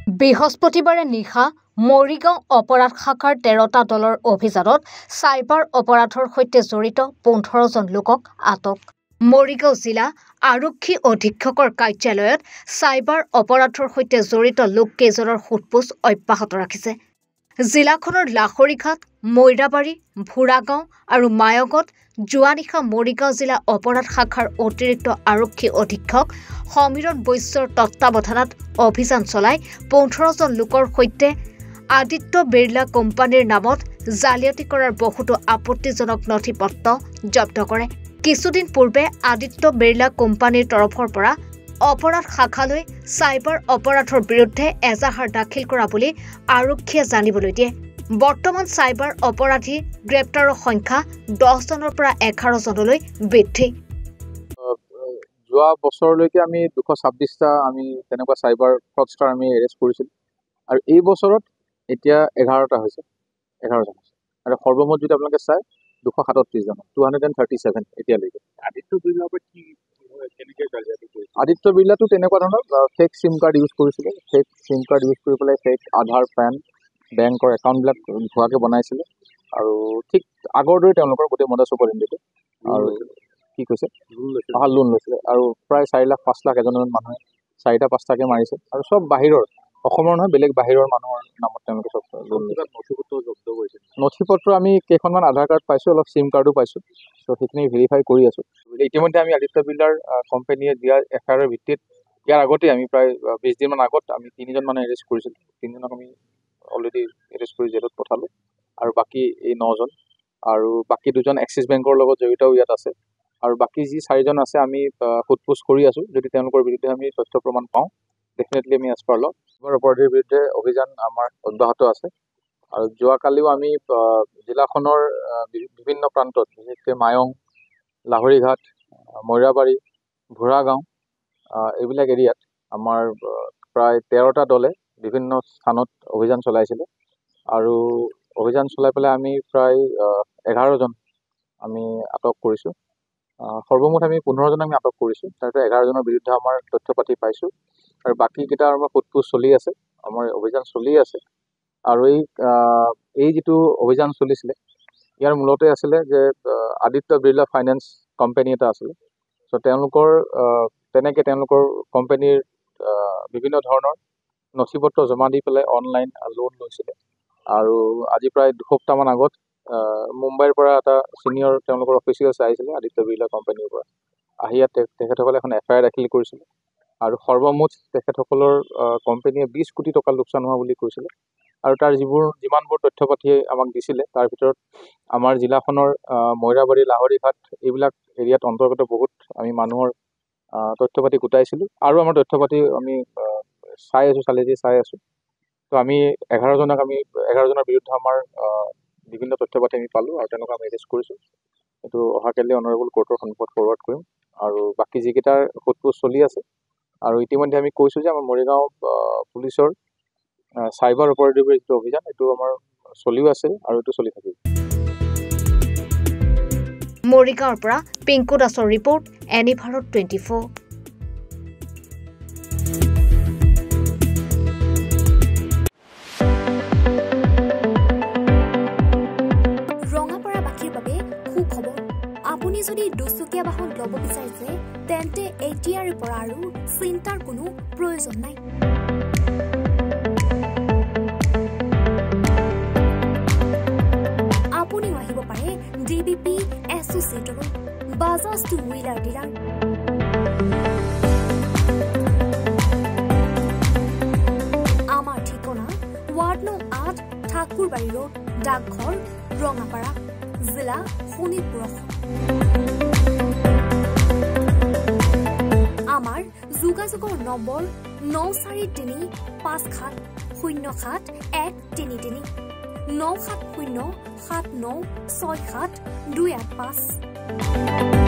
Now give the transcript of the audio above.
বৃহস্পতিবাৰে নিশা মৰিগাঁও অপৰাধ শাখাৰ 13টা দলৰ অভিযানত চাইবাৰ অপৰাধৰ সৈতে জড়িত 15জন লোকক আটক। মৰিগাঁও জিলা আৰক্ষী অধীক্ষকৰ কাৰ্যালয়ত চাইবাৰ অপৰাধৰ সৈতে জড়িত লোককেইজনৰ সোধপোছ অব্যাহত ৰাখিছে। জিলাখনৰ লাহৰীঘাট, মৈৰাবাৰী, ভোৰাগাঁও আৰু মায়ঙত যোৱা নিশা মৰিগাঁও জিলা অপৰাধ শাখাৰ অতিৰিক্ত আৰক্ষী অধীক্ষক সমীৰণ বৈশ্যৰ তত্বাৱধানত অভিযান চলাই 15জন লোকৰ সৈতে আদিত্য বিৰলা কোম্পানীৰ নামত জালিয়াতি কৰাৰ বহুতো আপত্তিজনক নথিপত্ৰ জব্দ কৰে। কিছুদিন পূৰ্বে আদিত্য বিৰলা কোম্পানীৰ তৰফৰ পৰা অপৰাধ শাখালৈ চাইবাৰ অপৰাধৰ বিৰুদ্ধে এজাহাৰ দাখিল কৰা বুলি আৰক্ষীয়ে জানিবলৈ দিয়ে। বৰ্তমান চাইবাৰ অপৰাধী গ্ৰেপ্তাৰৰ সংখ্যা 10জনৰ পৰা 11জনলৈ বৃদ্ধি। যোৱা বছৰলৈকে আমি 226টা আমি তেনেকুৱা চাইবাৰ ফ্ৰডষ্টাৰ আমি এৰেষ্ট কৰিছিলোঁ আৰু এই বছৰত এতিয়া 11টা হৈছে, 11জন হৈছে আৰু সৰ্বমুঠ যদি আপোনালোকে চাই 237জন, 237 এতিয়ালৈকে। আদিত্য বিৰলাৰ পৰা আদিত্য বিৰলাটো তেনেকুৱা ধৰণৰ ফেক চিম কাৰ্ড ইউজ কৰিছিলে, ফেক চিম কাৰ্ড ইউজ কৰি পেলাই ফেক আধাৰ, পেন, বেংকৰ একাউণ্টবিলাক ভুৱাকৈ বনাইছিলে আৰু ঠিক আগৰ দৰে তেওঁলোকৰ গোটেই মডাছ অপাৰেণ্ডি আৰু কি কৈছে লোন লৈছিলে আৰু প্ৰায় 4 লাখ 5 লাখ এজনমান মানুহে 4টা 5টাকৈ মাৰিছে আৰু চব বাহিৰৰ, অসমৰ নহয় বেলেগ বাহিৰৰ মানুহৰ নামত তেওঁলোকে চব লোন লৈছে। নথিপত্ৰ আমি কেইখনমান আধাৰ কাৰ্ড পাইছোঁ, অলপ চিম কাৰ্ডো পাইছোঁ, চ' সেইখিনি ভেৰিফাই কৰি আছোঁ। ইতিমধ্যে আমি আদিত্য বিৰলাৰ কোম্পানীয়ে দিয়া এফআইআৰৰ ভিত্তিত ইয়াৰ আগতে আমি প্ৰায় 20 দিনমান আগত আমি 3জন মানুহ এৰেষ্ট কৰিছিলোঁ। 3জনক আমি অলৰেডি এৰেষ্ট কৰি জেলত পঠালোঁ আৰু বাকী এই 9জন আৰু বাকী 2জন এক্সিছ বেংকৰ লগত জড়িতও ইয়াত আছে আৰু বাকী যি 4জন আছে আমি সোধপোছ কৰি আছোঁ। যদি তেওঁলোকৰ বিৰুদ্ধে আমি তথ্য প্ৰমাণ পাওঁ ডেফিনেটলি আমি এজ পাৰ ল অপৰাধীৰ বিৰুদ্ধে অভিযান আমাৰ অব্যাহত আছে আৰু যোৱাকালিও আমি জিলাখনৰ বিভিন্ন প্ৰান্তত বিশেষকৈ মায়ং, লাহৰীঘাট, মৈৰাবাৰী, ভোৰাগাঁও এইবিলাক এৰিয়াত আমাৰ প্ৰায় 13টা দলে বিভিন্ন স্থানত অভিযান চলাইছিলে আৰু অভিযান চলাই পেলাই আমি প্ৰায় 11জন আমি আটক কৰিছোঁ। সৰ্বমুঠ আমি 15জন আমি আটক কৰিছোঁ, তাৰ 11জনৰ বিৰুদ্ধে আমাৰ তথ্য পাতি পাইছোঁ আৰু বাকীকেইটা আমাৰ সোধপোছ চলি আছে, আমাৰ অভিযান চলি আছে আৰু এই যিটো অভিযান চলিছিলে ইয়াৰ মূলতে আছিলে যে আদিত্য বিৰলা ফাইনেন্স কোম্পানী এটা আছিলে। চ' তেওঁলোকৰ কোম্পানীৰ বিভিন্ন ধৰণৰ নথিপত্ৰ জমা দি পেলাই অনলাইন লোন লৈছিলে আৰু আজি প্ৰায় 2 সপ্তাহমান আগত মুম্বাইৰ পৰা এটা ছিনিয়ৰ তেওঁলোকৰ অফিচিয়েলছ আহিছিলে আদিত্য বিৰলা কোম্পানীৰ পৰা আহি ইয়াত তেখেতসকলে এখন এফআইআৰ দাখিল কৰিছিলে আৰু সৰ্বমুঠ তেখেতসকলৰ কোম্পানীয়ে 20 কোটি টকা লোকচান হোৱা বুলি কৈছিলে আৰু তাৰ যিমানবোৰ তথ্য পাতি আমাক দিছিলে তাৰ ভিতৰত আমাৰ জিলাখনৰ মৈৰাবাৰী, লাহৰীঘাট এইবিলাক এৰিয়াত অন্তৰ্গত বহুত আমি মানুহৰ তথ্য পাতি গোটাইছিলোঁ আৰু আমাৰ তথ্য পাতি আমি চাই আছোঁ। তো আমি 11জনৰ বিৰুদ্ধে আমাৰ বিভিন্ন তথ্য পাতি আমি পালোঁ আৰু তেওঁলোকক আমি এৰেষ্ট কৰিছোঁ। এইটো অহাকালি অনাৰেবল কোৰ্টৰ সন্মুখত ফৰৱাৰ্ড কৰিম আৰু বাকী যিকেইটাৰ সোধপোছ চলি আছে আৰু ইতিমধ্যে আমি কৈছোঁ যে আমাৰ মৰিগাঁও পুলিচৰ চাইবাৰ অপৰাধীৰ যিটো অভিযান এইটো আমাৰ চলিও আছে আৰু এইটো চলি থাকিব। মৰিগাঁৱৰ পৰা পিংকু দাসৰ ৰিপৰ্ট, এনি ভাৰত 24। আপুনি যদি দুচকীয়া বাহন ল'ব বিচাৰিছে তেন্তে এতিয়াৰ পৰা আৰু চিন্তাৰ কোনো প্ৰয়োজন নাই। আপুনিও আহিব পাৰে ডিবিপি এছ'চিয়েটলৈ, বাজাজ টু হুইলাৰ ডিলাৰ। আমাৰ ঠিকনা ৱাৰ্ড নং 8, ঠাকুৰবাৰী ৰোড, ডাকঘৰ, ৰঙাপাৰা, জিলা শোণিতপুৰ। আমাৰ যোগাযোগৰ নম্বৰ 9435707133 9707967285285।